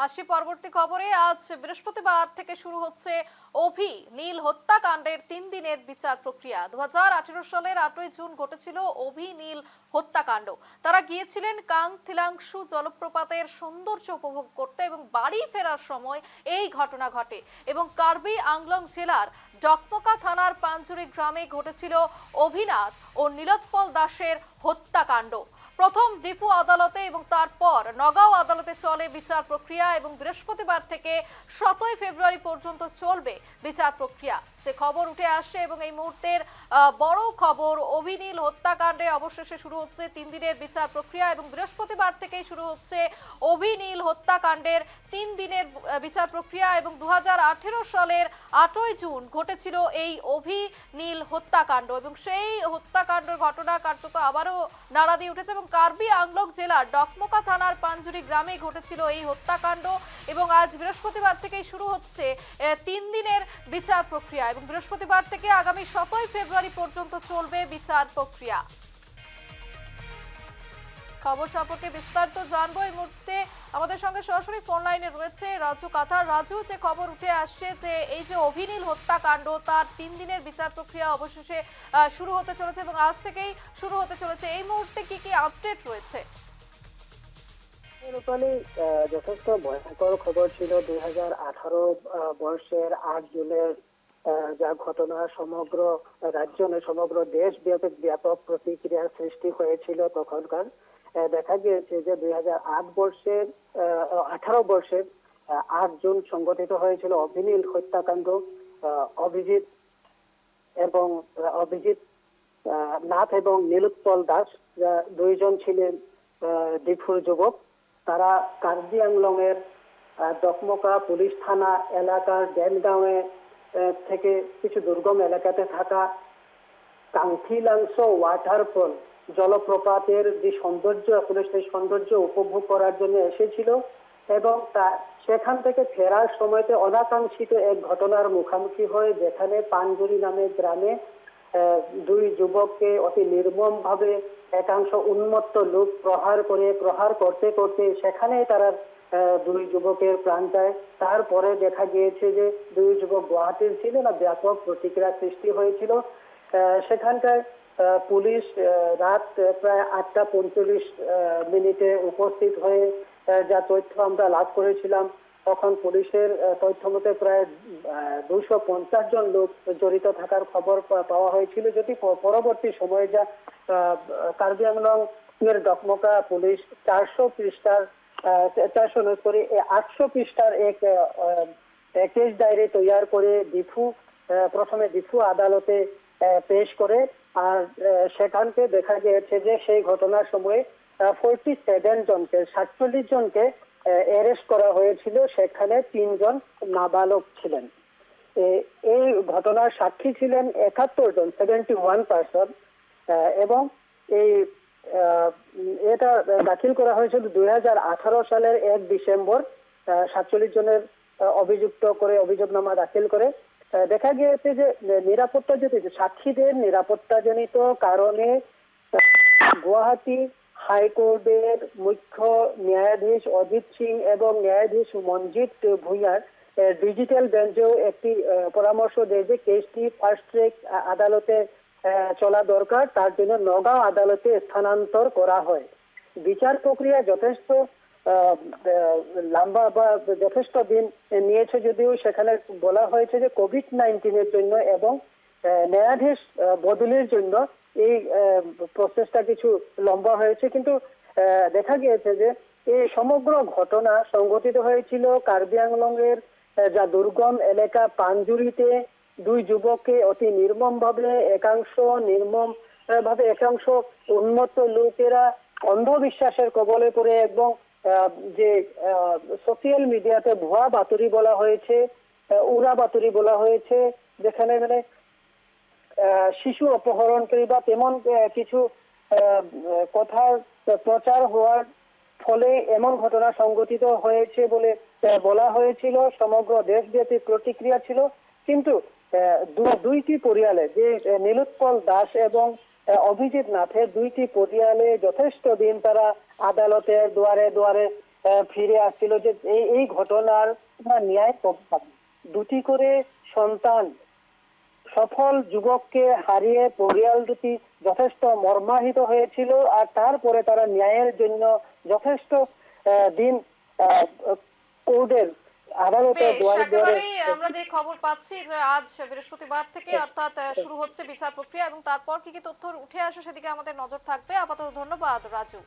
আসি পরবর্তী খবরে। আজ বৃহস্পতিবার থেকে শুরু হচ্ছে অভি নীল হত্যাকাণ্ডের 3 দিনের বিচার প্রক্রিয়া। 2018 সালের 8ই জুন ঘটেছিল অভি নীল হত্যাকাণ্ড। তারা গিয়েছিলেন কাংথিলাংশু জলপ্রপাতের সৌন্দর্য উপভোগ করতে এবং বাড়ি ফেরার সময় এই ঘটনা ঘটে এবং কার্বি আংলং জেলার ডকমকা থানার পাঞ্জুরি গ্রামে ঘটেছিল অভিনাথ ও নীলোৎপল দাসের হত্যাকাণ্ড। প্রথম ডিফু আদালতে এবং তারপর নগাঁও আদালতে চলে বিচার প্রক্রিয়া এবং বৃহস্পতিবার থেকে 7ই ফেব্রুয়ারি পর্যন্ত চলবে বিচার প্রক্রিয়া। যে খবর উঠে আসছে এবং এই মুহূর্তের বড় খবর, অভিনীল হত্যাকাণ্ডে অবশেষে শুরু হচ্ছে 3 দিনের বিচার প্রক্রিয়া এবং বৃহস্পতিবার থেকেই শুরু হচ্ছে অভিনীল হত্যাকাণ্ডের 3 দিনের বিচার প্রক্রিয়া এবং 2018 সালের 8ই জুন ঘটেছিল এই অভিনীল হত্যাকাণ্ড এবং সেই হত্যাকাণ্ডের ঘটনা কার্যত আবারও নাড়া দিয়ে উঠেছে এবং কার্বি আংলং জেলার ডকমকা থানার পাঞ্জুরি গ্রামে ঘটেছিল এই হত্যাকাণ্ড এবং আজ বৃহস্পতিবার থেকেই শুরু হচ্ছে 3 দিনের বিচার প্রক্রিয়া এবং বৃহস্পতিবার থেকে আগামী 7ই ফেব্রুয়ারি পর্যন্ত চলবে বিচার প্রক্রিয়া। খবর সম্পর্কে বিস্তারিত জানবো এই মুহূর্তে আমাদের সঙ্গে সরাসরি ফোন লাইনে রয়েছে রাজু কাথার। রাজু, যে খবর উঠে আসছে যে এই যে অভিনীল হত্যাকাণ্ড তার 3 দিনের বিচার প্রক্রিয়া অবশেষে শুরু হতে চলেছে এবং আজ থেকেই শুরু হতে চলেছে, এই মুহূর্তে কি কি আপডেট রয়েছে? যথেষ্ট ভয়ঙ্কর খবর ছিল 2018 বর্ষের 8 জুনের যা ঘটনা সমগ্র রাজ্য নয় সমগ্র দেশ ব্যাপক প্রতিক্রিয়ার সৃষ্টি হয়েছিল। তখনকার দেখা গিয়েছে যে 18 বর্ষের 8 জুন সংঘটিত হয়েছিল অভিনীল হত্যাকাণ্ড। অভিজিৎ নাথ এবং নীলোৎপল দাস, দুইজন ছিলেন ডিফুর যুবক। তারা কার্বি আংলং এর ডকমকা পুলিশ থানা এলাকার ড্যামগাঁওয়ে থেকে কিছু দুর্গম এলাকাতে থাকা কাংথিলাংশ ওয়াটারফল জলপ্রপাতের যে সৌন্দর্য সেই সৌন্দর্য উপভোগ করার জন্য এসেছিল এবং সেখান থেকে ফেরার সময়তে অনাকাঙ্ক্ষিত এক ঘটনার মুখোমুখি হয়, যেখানে পাঞ্জুরি নামে গ্রামে দুই যুবককে অতি নির্মম ভাবে একাংশ উন্মত্ত লোক প্রহার করতে করতে সেখানে তারা দুই যুবকের প্রাণ যায়। তারপরে দেখা গিয়েছে যে দুই যুবক গুয়াহাটির ছিল না, ব্যাপক প্রতিক্রিয়া সৃষ্টি হয়েছিল। সেখানকার পুলিশ রাত প্রায় 8:45 উপস্থিত হয়ে যা তথ্য আমরা লাভ করেছিলাম, তখন পুলিশের তথ্য মতে প্রায় 250 জন লোক জড়িত থাকার খবর পাওয়া হয়েছিল। যদি পরবর্তী সময়ে যা কার্বি আংলং এর ডকমকা পুলিশ 800 পৃষ্ঠার এক কেস ডায়েরি তৈরি করে প্রথমে ডিফু আদালতে পেশ করে। আর সেখানকে দেখা গিয়েছে যে সেই ঘটনার সময় 47 জনকে অ্যারেস্ট করা হয়েছিল, সেখানে 3 জন নাবালক ছিলেন। এই ঘটনার সাক্ষী ছিলেন 71 জন, 71%। এবং এটা দাখিল করা হয়েছিল 2018 সালের 1 ডিসেম্বর। 47 জনের অভিযুক্ত করে অভিযোগনামা দাখিল করে। দেখা গিয়েছে যে সাক্ষীদের নিরাপত্তাজনিত কারণে গুয়াহাটি হাইকোর্টের মুখ্য ন্যায়াধীশ অজিত সিং এবং ন্যায়াধীশ মঞ্জিত ভুঁইয়ার ডিজিটাল বেঞ্চেও একটি পরামর্শ দেয় যে কেসটি ফার্স্ট ট্র্যাক আদালতে চলা দরকার, তার জন্য নগাঁও আদালতে স্থানান্তর করা হয়। বিচার প্রক্রিয়া যথেষ্ট লম্বা বা যথেষ্ট দিন নিয়েছে, যদিও সেখানে বলা হয়েছে যে কোভিড-19 জন্য এবং ন্যায়াধীশ বদলির জন্য এই প্রসেসটা কিছু লম্বা হয়েছে। কিন্তু দেখা গিয়েছে যে এই সমগ্র ঘটনা সংঘটিত হয়েছিল কার্বি আংলং এর যা দুর্গম এলাকা পাঞ্জুরিতে। দুই যুবককে অতি নির্মম ভাবে একাংশ উন্মত্ত লোকেরা অন্ধবিশ্বাসের কবলে পড়ে এবং যে সোশ্যাল মিডিয়াতে ভুয়া বাতরি বলা হয়েছে, উড়া বাতরি বলা হয়েছে, যেখানে মানে শিশু অপহরণকারী বা তেমন কিছু কথার প্রচার হওয়ার ফলে এমন ঘটনা সংঘটিত হয়েছে বলে বলা হয়েছিল। সমগ্র দেশব্যাপী প্রতিক্রিয়া ছিল। কিন্তু দুইটি পরিয়ালে, যে নীলোৎপল দাস এবং অভিজিৎ নাথের দুইটি পরিয়ালে যথেষ্ট দিন তারা আদালতের দুয়ারে দুয়ারে ফিরে আসছিল যে এই ঘটনার ন্যায় পাবে। দুটি করে সন্তান সফল যুবককে হারিয়ে পরিয়াল দুটি যথেষ্ট মর্মাহিত হয়েছিল, আর তারপরে তারা ন্যায়ের জন্য যথেষ্ট দিন কোর্টের আদালতে বেশ, দুয়ারে দুয়ারে। একেবারেই আমরা যে খবর পাচ্ছি যে আজ বৃহস্পতিবার থেকে অর্থাৎ শুরু হচ্ছে বিচার প্রক্রিয়া, এবং তারপর কি কি তথ্য উঠে আসে সেদিকে আমাদের নজর থাকবে। আপাতত ধন্যবাদ রাজু।